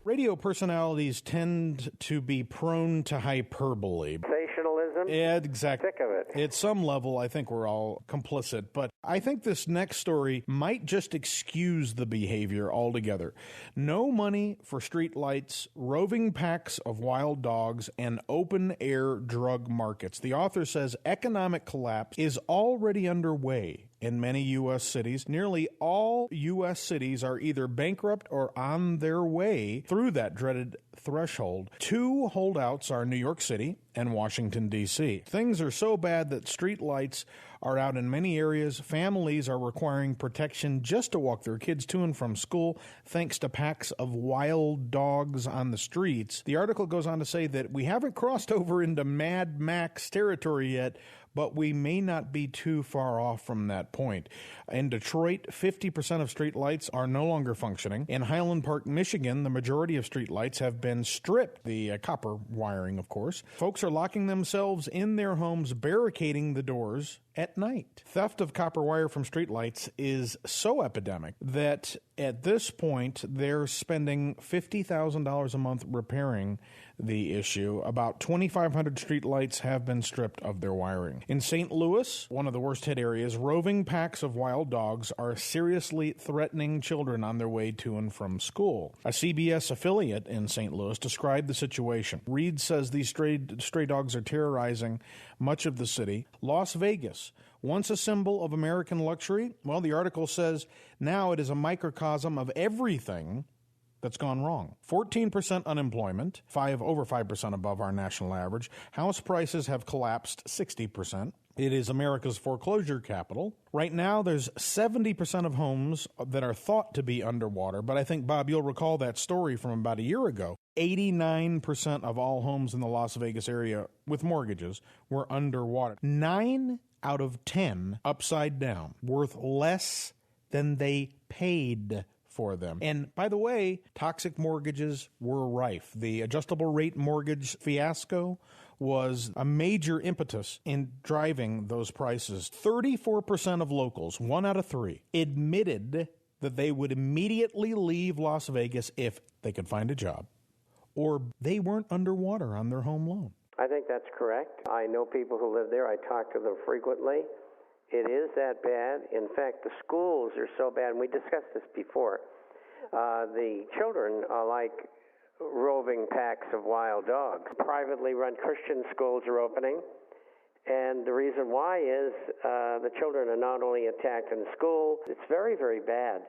Radio personalities tend to be prone to hyperbole. Sensationalism? Exactly. Sick of it. At some level, I think we're all complicit, but I think this next story might just excuse the behavior altogether. No money for street lights, roving packs of wild dogs, and open-air drug markets. The author says economic collapse is already underway in many U.S. cities. Nearly all U.S. cities are either bankrupt or on their way through that dreaded threshold. Two holdouts are New York City and Washington, D.C. Things are so bad that street lights are out in many areas. Families are requiring protection just to walk their kids to and from school, thanks to packs of wild dogs on the streets. The article goes on to say that we haven't crossed over into Mad Max territory yet, but we may not be too far off from that point. In Detroit, 50% of street lights are no longer functioning. In Highland Park, Michigan, the majority of street lights have been stripped, the copper wiring, of course. Folks are locking themselves in their homes, barricading the doors at night. Theft of copper wire from streetlights is so epidemic that at this point they're spending $50,000 a month repairing the issue. About 2,500 streetlights have been stripped of their wiring. In St. Louis, one of the worst hit areas, roving packs of wild dogs are seriously threatening children on their way to and from school. A CBS affiliate in St. Louis described the situation. Reed says these stray dogs are terrorizing much of the city. Las Vegas, once a symbol of American luxury, well, the article says now it is a microcosm of everything that's gone wrong. 14% unemployment, over 5% above our national average. House prices have collapsed 60%. It is America's foreclosure capital. Right now, there's 70% of homes that are thought to be underwater, but I think, Bob, you'll recall that story from about a year ago. 89% of all homes in the Las Vegas area with mortgages were underwater. 9 out of 10 upside down, worth less than they paid for them. And by the way, toxic mortgages were rife. The adjustable rate mortgage fiasco was a major impetus in driving those prices. 34% of locals, 1 out of 3, admitted that they would immediately leave Las Vegas if they could find a job or they weren't underwater on their home loan. I think that's correct. I know people who live there. I talk to them frequently. It is that bad. In fact, the schools are so bad, and we discussed this before. The children are like roving packs of wild dogs. Privately run Christian schools are opening, and the reason why is the children are not only attacked in school, it's very, very bad.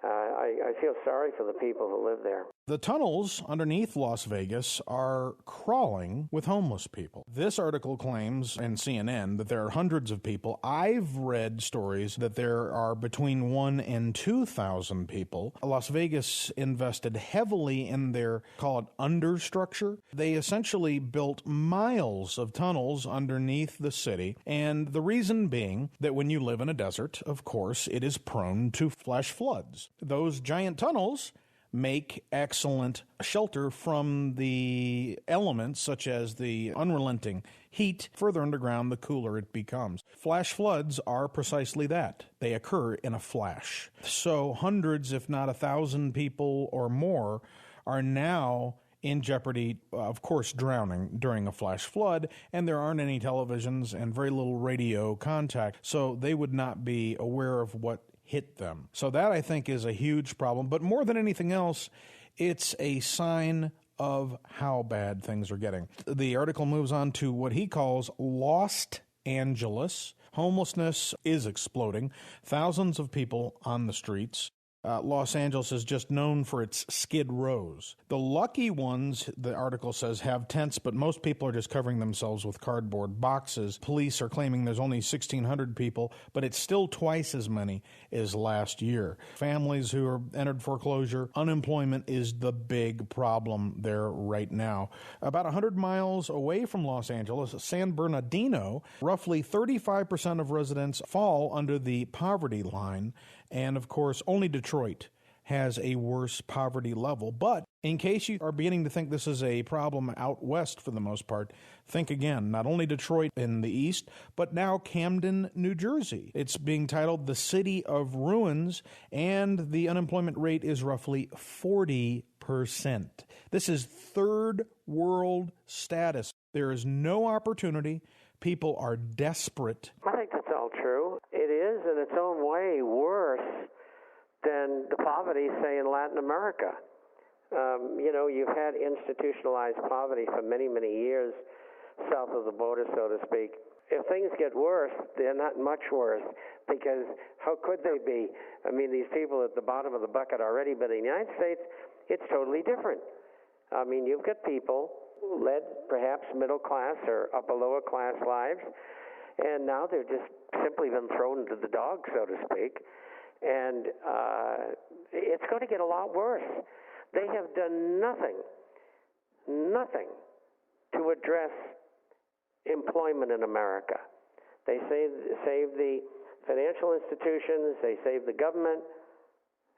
I feel sorry for the people who live there. The tunnels underneath Las Vegas are crawling with homeless people. This article claims in CNN that there are hundreds of people. I've read stories that there are between 1,000 and 2,000 people. Las Vegas invested heavily in their, call it, understructure. They essentially built miles of tunnels underneath the city. And the reason being that when you live in a desert, of course, it is prone to flash floods. Those giant tunnels make excellent shelter from the elements such as the unrelenting heat. Further underground, the cooler it becomes. Flash floods are precisely that. They occur in a flash. So hundreds, if not 1,000 people or more are now in jeopardy, of course, drowning during a flash flood, and there aren't any televisions and very little radio contact, so they would not be aware of what hit them. So that, I think, is a huge problem. But more than anything else, it's a sign of how bad things are getting. The article moves on to what he calls Lost Angeles. Homelessness is exploding. Thousands of people on the streets. Los Angeles is just known for its skid rows. The lucky ones, the article says, have tents, but most people are just covering themselves with cardboard boxes. Police are claiming there's only 1,600 people, but it's still twice as many as last year. Families who are entered foreclosure, unemployment is the big problem there right now. About 100 miles away from Los Angeles, San Bernardino, roughly 35% of residents fall under the poverty line. And, of course, only Detroit has a worse poverty level. But in case you are beginning to think this is a problem out west for the most part, think again. Not only Detroit in the east, but now Camden, New Jersey. It's being titled the City of Ruins, and the unemployment rate is roughly 40%. This is third world status. There is no opportunity. People are desperate. I think that's all true. It is, in its own way, worse than the poverty, say, in Latin America. You've had institutionalized poverty for many, many years south of the border, so to speak. If things get worse, they're not much worse, because how could they be? I mean, these people at the bottom of the bucket already, but in the United States, it's totally different. I mean, you've got people led perhaps middle class or upper lower class lives, and now they're just simply been thrown to the dogs, so to speak. And it's going to get a lot worse. They have done nothing to address employment in America. They save the financial institutions, they save the government,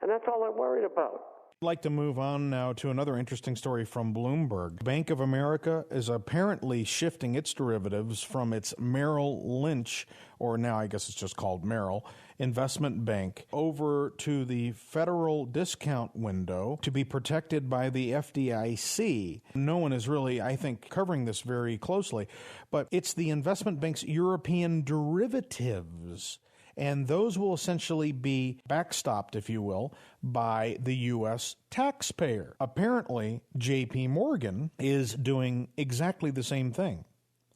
and that's all they're worried about. I'd like to move on now to another interesting story from Bloomberg. Bank of America is apparently shifting its derivatives from its Merrill Lynch, or now I guess it's just called Merrill, investment bank, over to the federal discount window to be protected by the FDIC. No one is really, I think, covering this very closely, but it's the investment bank's European derivatives. And those will essentially be backstopped, if you will, by the U.S. taxpayer. Apparently, J.P. Morgan is doing exactly the same thing,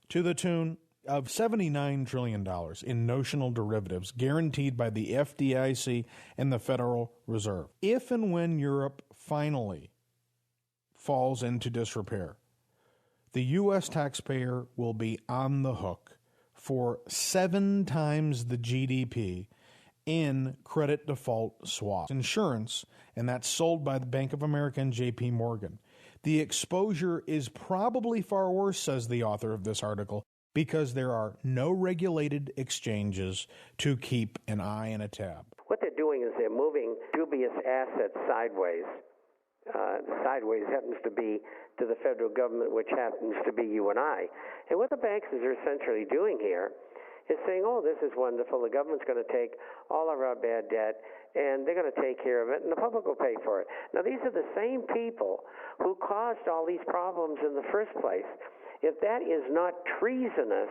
to the tune of $79 trillion in notional derivatives guaranteed by the FDIC and the Federal Reserve. If and when Europe finally falls into disrepair, the U.S. taxpayer will be on the hook for 7 times the GDP in credit default swaps. Insurance, and that's sold by the Bank of America and J.P. Morgan. The exposure is probably far worse, says the author of this article, because there are no regulated exchanges to keep an eye and a tab. What they're doing is they're moving dubious assets sideways. Sideways happens to be to the federal government, which happens to be you and I. And what the banks are essentially doing here is saying, oh, this is wonderful, the government's going to take all of our bad debt, and they're going to take care of it, and the public will pay for it. Now, these are the same people who caused all these problems in the first place. If that is not treasonous,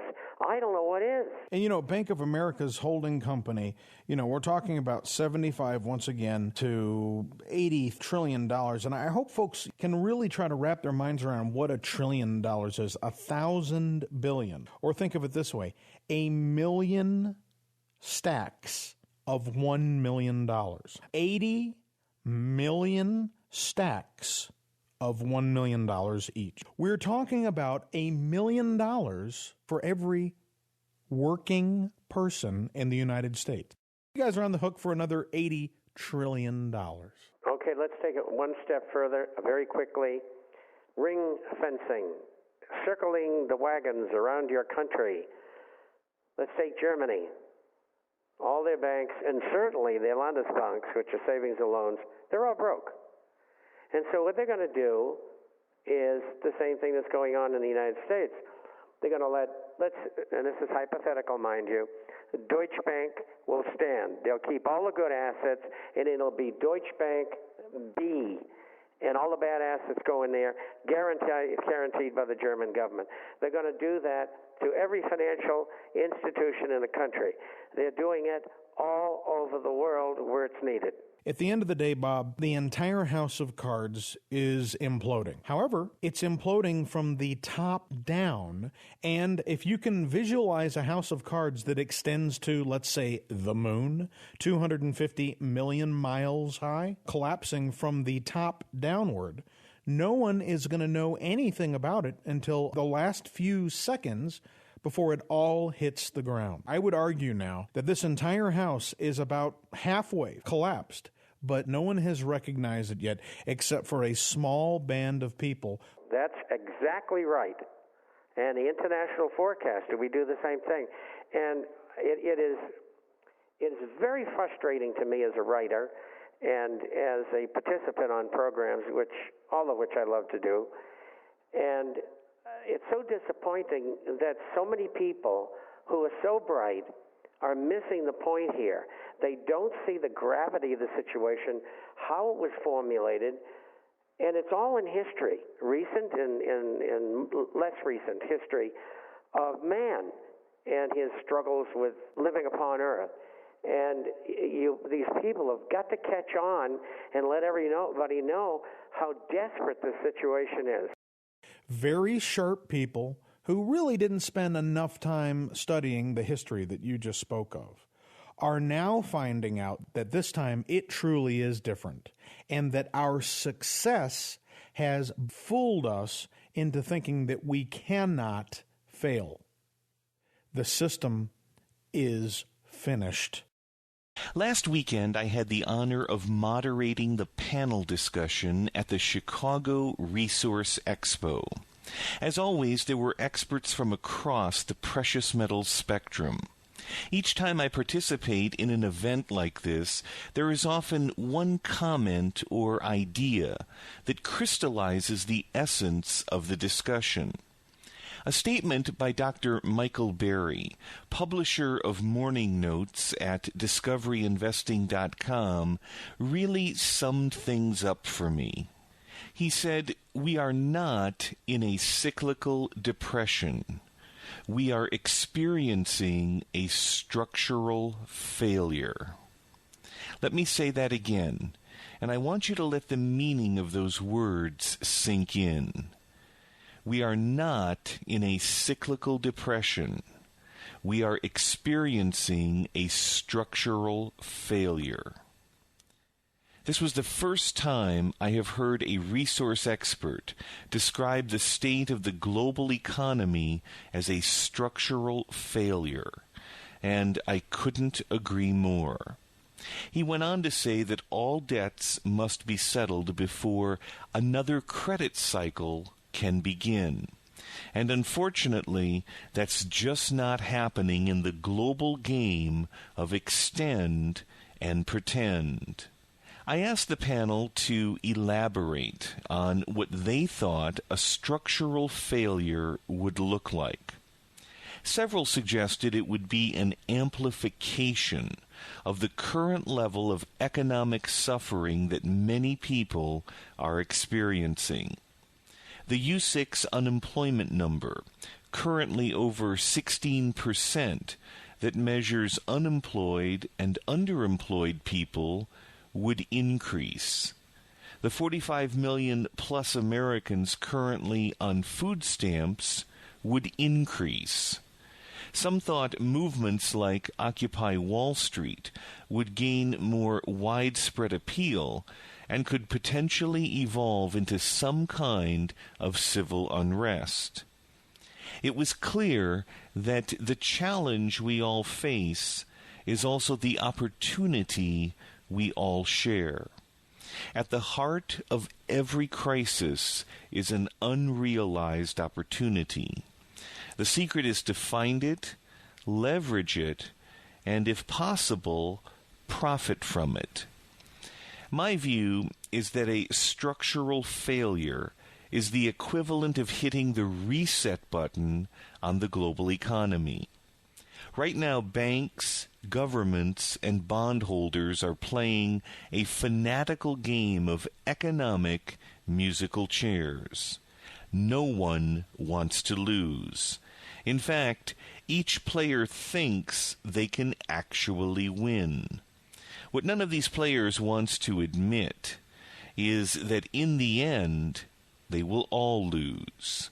I don't know what is. And, Bank of America's holding company, we're talking about 75, once again, to $80 trillion. And I hope folks can really try to wrap their minds around what $1 trillion is. 1,000 billion. Or think of it this way, 1,000,000 stacks of $1 million. 80 million stacks of $1 million each. We're talking about $1 million for every working person in the United States. You guys are on the hook for another $80 trillion. Okay, let's take it one step further very quickly. Ring fencing, circling the wagons around your country. Let's take Germany. All their banks, and certainly their Landesbanks, which are savings and loans, they're all broke. And so what they're going to do is the same thing that's going on in the United States. They're going to and this is hypothetical, mind you, Deutsche Bank will stand. They'll keep all the good assets, and it'll be Deutsche Bank B, and all the bad assets go in there, guaranteed by the German government. They're going to do that to every financial institution in the country. They're doing it all over the world where it's needed. At the end of the day, Bob, the entire house of cards is imploding. However, it's imploding from the top down. And if you can visualize a house of cards that extends to, let's say, the moon, 250 million miles high, collapsing from the top downward, no one is going to know anything about it until the last few seconds before it all hits the ground. I would argue now that this entire house is about halfway collapsed, but no one has recognized it yet except for a small band of people. That's exactly right. And the international forecaster, we do the same thing. And it is very frustrating to me as a writer and as a participant on programs, all of which I love to do. And it's so disappointing that so many people who are so bright are missing the point here. They don't see the gravity of the situation, how it was formulated, and it's all in history, recent and less recent history of man and his struggles with living upon Earth. And these people have got to catch on and let everybody know how desperate the situation is. Very sharp people who really didn't spend enough time studying the history that you just spoke of are now finding out that this time it truly is different, and that our success has fooled us into thinking that we cannot fail. The system is finished. Last weekend, I had the honor of moderating the panel discussion at the Chicago Resource Expo. As always, there were experts from across the precious metals spectrum. Each time I participate in an event like this, there is often one comment or idea that crystallizes the essence of the discussion. A statement by Dr. Michael Berry, publisher of Morning Notes at DiscoveryInvesting.com, really summed things up for me. He said, "We are not in a cyclical depression. We are experiencing a structural failure." Let me say that again, and I want you to let the meaning of those words sink in. We are not in a cyclical depression. We are experiencing a structural failure. This was the first time I have heard a resource expert describe the state of the global economy as a structural failure, and I couldn't agree more. He went on to say that all debts must be settled before another credit cycle can begin. And unfortunately, that's just not happening in the global game of extend and pretend. I asked the panel to elaborate on what they thought a structural failure would look like. Several suggested it would be an amplification of the current level of economic suffering that many people are experiencing. The U6 unemployment number, currently over 16%, that measures unemployed and underemployed people, would increase. The 45 million plus Americans currently on food stamps would increase. Some thought movements like Occupy Wall Street would gain more widespread appeal and could potentially evolve into some kind of civil unrest. It was clear that the challenge we all face is also the opportunity we all share. At the heart of every crisis is an unrealized opportunity. The secret is to find it, leverage it, and if possible, profit from it. My view is that a structural failure is the equivalent of hitting the reset button on the global economy. Right now, banks, governments, and bondholders are playing a fanatical game of economic musical chairs. No one wants to lose. In fact, each player thinks they can actually win. What none of these players wants to admit is that in the end, they will all lose.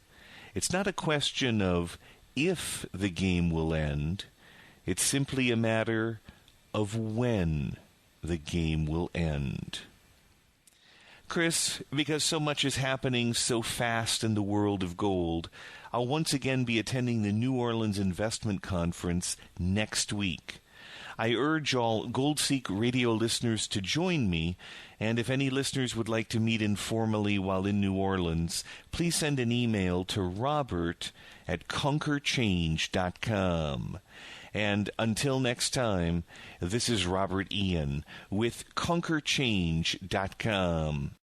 It's not a question of if the game will end. It's simply a matter of when the game will end. Chris, because so much is happening so fast in the world of gold, I'll once again be attending the New Orleans Investment Conference next week. I urge all GoldSeek radio listeners to join me, and if any listeners would like to meet informally while in New Orleans, please send an email to robert@conquerchange.com. And until next time, this is Robert Ian with ConquerChange.com.